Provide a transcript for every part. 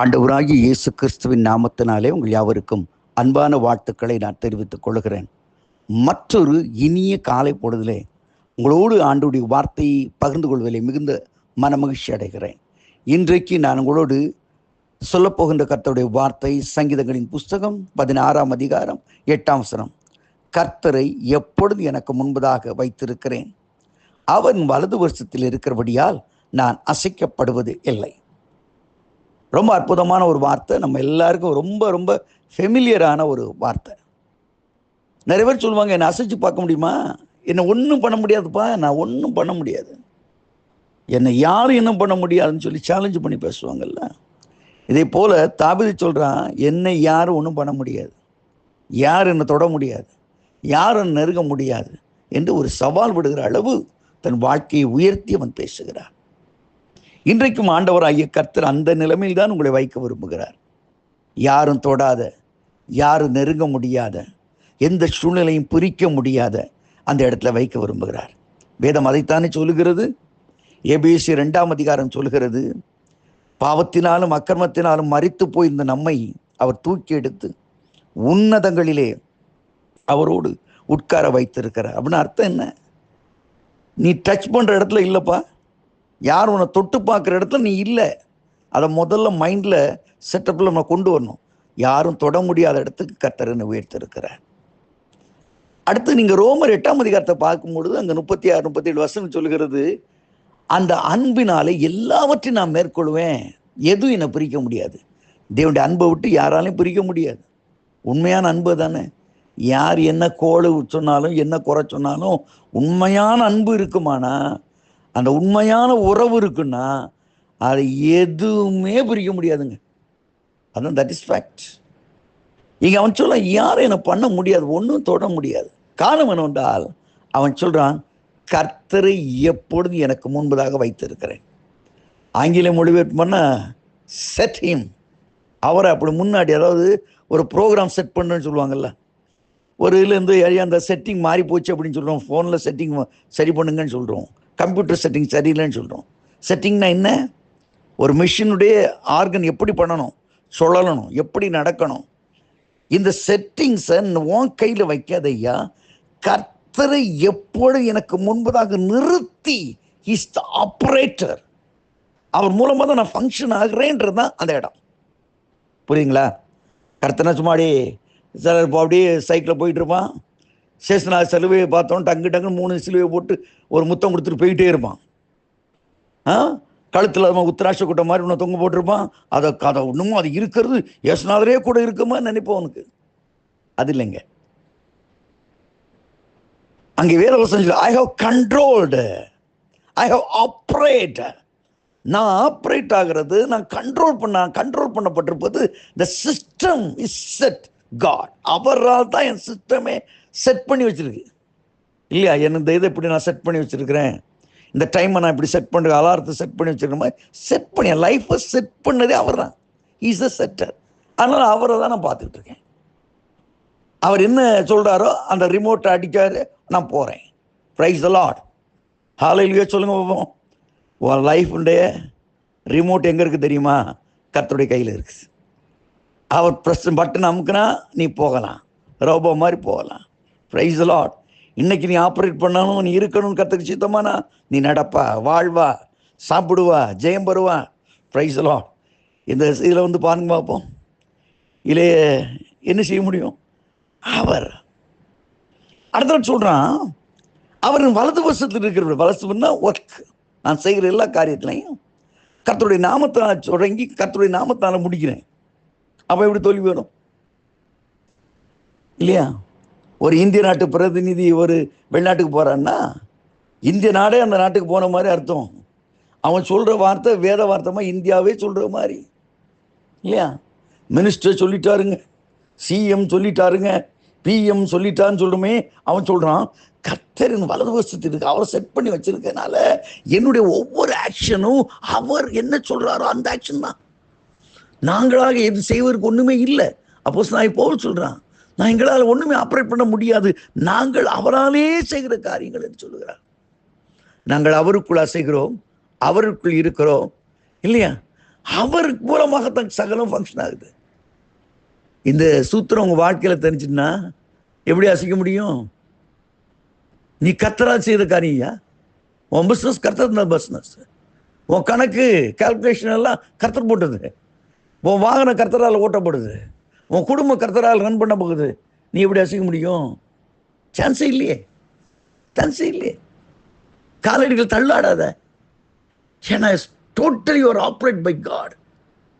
ஆண்டவராகிய இயேசு கிறிஸ்துவின் நாமத்தினாலே உங்கள் யாவருக்கும் அன்பான வாழ்த்துக்களை நான் தெரிவித்துக் கொள்கிறேன். மற்றொரு இனிய காலை பொழுதிலே உங்களோடு ஆண்டுடைய வார்த்தையை பகிர்ந்து கொள்வதிலே மிகுந்த மனமகிழ்ச்சி அடைகிறேன். இன்றைக்கு நான் உங்களோடு சொல்லப்போகின்ற கர்த்தருடைய வார்த்தை சங்கீதங்களின் புஸ்தகம் 16ஆம் அதிகாரம் 8ஆம் வசனம். கர்த்தரை எப்பொழுது எனக்கு முன்பதாக வைத்திருக்கிறேன், அவன் வலது வருஷத்தில் இருக்கிறபடியால் நான் அசைக்கப்படுவது இல்லை. ரொம்ப அற்புதமான ஒரு வார்த்தை, நம்ம எல்லாருக்கும் ரொம்ப ரொம்ப ஃபெமிலியரான ஒரு வார்த்தை. நிறைய பேர் சொல்லுவாங்க, என்னை அசைச்சு பார்க்க முடியுமா, என்னை ஒன்றும் பண்ண முடியாதுப்பா, நான் ஒன்றும் பண்ண முடியாது, என்னை யாரும் என்ன பண்ண முடியாதுன்னு சொல்லி சேலஞ்சு பண்ணி பேசுவாங்கல்ல. இதே போல் தாவீது சொல்கிறான், என்னை யாரும் ஒன்றும் பண்ண முடியாது, யார் என்னை தொட முடியாது, யாரும் நெருங்க முடியாது என்று ஒரு சவால் விடுகிற அளவு தன் வாழ்க்கையை உயர்த்தி அவன் பேசுகிறார். இன்றைக்கும் ஆண்டவராகிய கர்த்தர் அந்த நிலைமையில் தான் உங்களை வைக்க விரும்புகிறார். யாரும் தொடாத, யாரும் நெருங்க முடியாத, எந்த சூழ்நிலையும் பிரிக்க முடியாத அந்த இடத்துல வைக்க விரும்புகிறார். வேதம் அதைத்தானே சொல்லுகிறது. எபேசியர் 2ஆம் அதிகாரம் சொல்கிறது, பாவத்தினாலும் அக்கிரமத்தினாலும் மரித்து போயிருந்த நம்மை அவர் தூக்கி எடுத்து உன்னதங்களிலே அவரோடு உட்கார வைத்திருக்கிறார். அப்படின்னு அர்த்தம் என்ன? நீ டச் பண்ணுற இடத்துல இல்லைப்பா, யார் உன்னை தொட்டு பார்க்குற இடத்துல நீ இல்லை. அதை முதல்ல மைண்டில் செட்டப்பில் நம்ம கொண்டு வரணும். யாரும் தொட முடியாத இடத்துக்கு கர்த்தர் உயர்த்திருக்கிறார். அடுத்து நீங்கள் ரோமர் 8ஆம் அதிகாரத்தை பார்க்கும்பொழுது அங்கே 36, 37 வசனம் சொல்கிறது, அந்த அன்பினாலே எல்லாவற்றையும் நான் மேற்கொள்வேன், எதுவும் என்னை பிரிக்க முடியாது. தேவனுடைய அன்பை விட்டு யாராலையும் பிரிக்க முடியாது. உண்மையான அன்பு தானே. யார் என்ன கோளு சொன்னாலும் என்ன குறை சொன்னாலும் உண்மையான அன்பு இருக்குமானா, அந்த உண்மையான உறவு இருக்குன்னா அதை எதுவுமே பிரிக்க முடியாதுங்க. அதான் தட் இஸ் ஃபேக்ட். இங்கே அவன் சொல்ல, யாரும் என்னை பண்ண முடியாது, ஒன்றும் தொட முடியாது. காரணம் என்னவென்றால் அவன் சொல்கிறான், கர்த்தரை எப்பொழுது எனக்கு முன்பதாக வைத்திருக்கிறேன். ஆங்கில மொழிபெயர்ப்பு பண்ணால் செட் ஹிம், அவரை அப்படி முன்னாடி, அதாவது ஒரு ப்ரோக்ராம் செட் பண்ணுன்னு சொல்லுவாங்கல்ல, ஒரு இதுலேருந்து அந்த செட்டிங் மாறி போச்சு அப்படின்னு சொல்கிறோம். ஃபோனில் செட்டிங் சரி பண்ணுங்கன்னு சொல்கிறோம், கம்ப்யூட்டர் செட்டிங் சரியில்லைன்னு சொல்கிறோம். செட்டிங்னா என்ன? ஒரு மிஷினுடைய ஆர்கன் எப்படி பண்ணணும், சுழலணும், எப்படி நடக்கணும், இந்த செட்டிங்ஸை உன் கையில் வைக்காதையா, கர்த்தரை எப்பொழுது எனக்கு முன்பதாக நிறுத்தி, இஸ் த ஆப்ரேட்டர், அவர் மூலமாக தான் நான் ஃபங்க்ஷன் ஆகிறேன்றது தான் அந்த இடம். புரியுங்களா? கர்த்தனை சும்மாடி சிலர் இப்போ அப்படியே சைக்கிளில் போயிட்டு இருப்பான், சேஷனா சிலுவையை பார்த்தோம், டங்கு டங்கு 3 சிலுவையை போட்டு ஒரு முத்தம் கொடுத்துட்டு போயிட்டே இருப்பான். கழுத்தில் அவன் உத்திராட்ச கூட்டம் மாதிரி ஒன்று தொங்க போட்டிருப்பான். அதை இன்னமும் அது இருக்கிறது யேசுநாதரே கூட இருக்குமா நினைப்போம். அவனுக்கு அது இல்லைங்க. அங்கே வேற வசனம், I have controlled, I have operate. நான் ஆப்ரேட் ஆகிறது, நான் கண்ட்ரோல் பண்ணப்பட்டிருப்பது. The system is set God. அவரால் தான் என் சிஸ்டமே செட் பண்ணி வச்சிருக்கு இல்லையா? இந்த இதை இப்படி நான் செட் பண்ணி வச்சிருக்கிறேன், இந்த டைமை நான் இப்படி செட் பண்ணுறேன், அலாரத்தை செட் பண்ணி வச்சிருக்கிற மாதிரி செட் பண்ணி என் லைஃப்பை செட் பண்ணதே அவர் தான். Is a setter. அதனால் அவரை தான் நான் பார்த்துக்கிட்டு இருக்கேன். அவர் என்ன சொல்கிறாரோ அந்த ரிமோட்டை அடிக்காரு, நான் போகிறேன். Praise the Lord. ஹல்லேலூயா சொல்லுங்க பார்ப்போம். உன் லைஃபுடைய ரிமோட் எங்கே இருக்குது தெரியுமா? கர்த்தருடைய கையில் இருக்குது. அவர் ப்ரெஸ் பட்டன் அமுக்குனா நீ போகலாம், ரோபோ மாதிரி போகலாம். Praise the Lord. இன்னைக்கு நீ ஆப்ரேட் பண்ணணும், நீ இருக்கணும்னு கற்றுக்கு சித்தமானா நீ நடப்பா, வாழ்வா, சாப்பிடுவா, ஜெயம் பெறுவா. Praise the Lord. இந்த இதில் பாருங்க பார்ப்போம், இல்லை என்ன செய்ய முடியும்? அவர் அடுத்த சொல்கிறான், அவர் வலது வருஷத்தில் இருக்கிற வலசுன்னா ஒர்க், நான் செய்கிற எல்லா காரியத்திலையும் கர்த்தருடைய நாமத்தால் தொடங்கி கர்த்தருடைய நாமத்தால் முடிக்கிறேன். அப்போ எப்படி தோல்வி வரும் இல்லையா? ஒரு இந்திய நாட்டு பிரதிநிதி ஒரு வெளிநாட்டுக்கு போகிறான்னா இந்திய நாடே அந்த நாட்டுக்கு போன மாதிரி அர்த்தம். அவன் சொல்கிற வார்த்தை வேத வார்த்தைமா இந்தியாவே சொல்கிற மாதிரி இல்லையா? மினிஸ்டர் சொல்லிட்டாருங்க, சிஎம் சொல்லிட்டாருங்க, பிஎம் சொல்லிட்டான்னு சொல்கிறோமே. அவன் சொல்கிறான், கர்த்தரின் வலது வருஷத்துக்கு அவரை செட் பண்ணி வச்சிருக்கனால என்னுடைய ஒவ்வொரு ஆக்ஷனும் அவர் என்ன சொல்கிறாரோ அந்த ஆக்ஷன் தான். நாங்களாக எது செய்வதற்கு ஒன்றுமே இல்லை. அப்போஸ்தலனாகிய பவுல் சொல்கிறான், நான் எங்களால் ஒன்றுமே ஆப்ரேட் பண்ண முடியாது, நாங்கள் அவராலே செய்கிற காரியங்கள் என்று சொல்லுகிறார். நாங்கள் அவருக்குள் அசைகிறோம், அவருக்குள் இருக்கிறோம் இல்லையா? அவருக்கு மூலமாகத்தான் சகலம் ஃபங்க்ஷன் ஆகுது. இந்த சூத்திரம் உங்க வாழ்க்கையில தெரிஞ்சுன்னா எப்படி அசைக்க முடியும்? நீ கர்த்தரால் செய்த காரியா? உன் பிஸ்னஸ் கர்த்தர் பிஸ்னஸ், உன் கணக்கு கால்குலேஷன் எல்லாம் கர்த்தர் போட்டது, உன் வாகனம் கர்த்தரால் ஓட்டப்படுது, உன் குடும்பம் கர்த்தரால் ரன் பண்ண போகுது. நீ எப்படி அசைக்க முடியும்? சான்ஸே இல்லையே, சான்ஸே இல்லையே. காலடிகள் தள்ளாடாத. ஏன்னா டோட்டலி ஒரு ஆப்ரேட் பை காட்.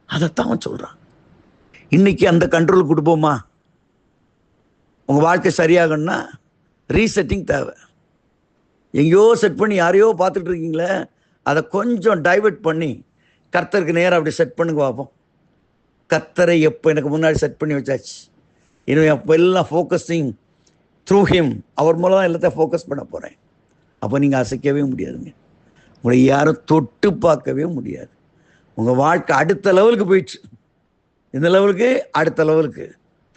அதைத்தான் அவன் சொல்றான். இன்னைக்கு அந்த கண்ட்ரோல் கொடுப்போமா? உங்க வாழ்க்கை சரியாகணும்னா ரீசெட்டிங் தேவை. எங்கேயோ செட் பண்ணி யாரையோ பார்த்துட்டு இருக்கீங்களே, அதை கொஞ்சம் டைவெர்ட் பண்ணி கர்த்தருக்கு நேரம் அப்படி செட் பண்ணுங்க பார்ப்போம். கர்த்தரை எப்போ எனக்கு முன்னாடி செட் பண்ணி வச்சாச்சு, இன்னும் எப்போ எல்லாம் ஃபோக்கஸிங் த்ரூ ஹிம், அவர் மூலம் எல்லாத்தையும் ஃபோக்கஸ் பண்ண போகிறேன். அப்போ நீங்கள் அசைக்கவே முடியாதுங்க. உங்களை யாரும் தொட்டு பார்க்கவே முடியாது. உங்கள் வாழ்க்கை அடுத்த லெவலுக்கு போயிடுச்சு. இந்த லெவலுக்கு அடுத்த லெவலுக்கு.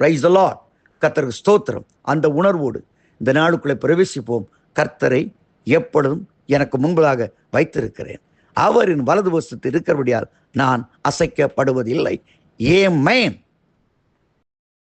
Praise the Lord. கர்த்தருக்கு ஸ்தோத்திரம். அந்த உணர்வோடு இந்த நாளுக்குள்ளே பிரவேசிப்போம். கர்த்தரை எப்பொழுதும் எனக்கு முன்பதாக வைத்திருக்கிறேன். அவரின் வலது வசத்தில் இருக்கிறபடியால் நான் அசைக்கப்படுவதில்லை. ஆமென்.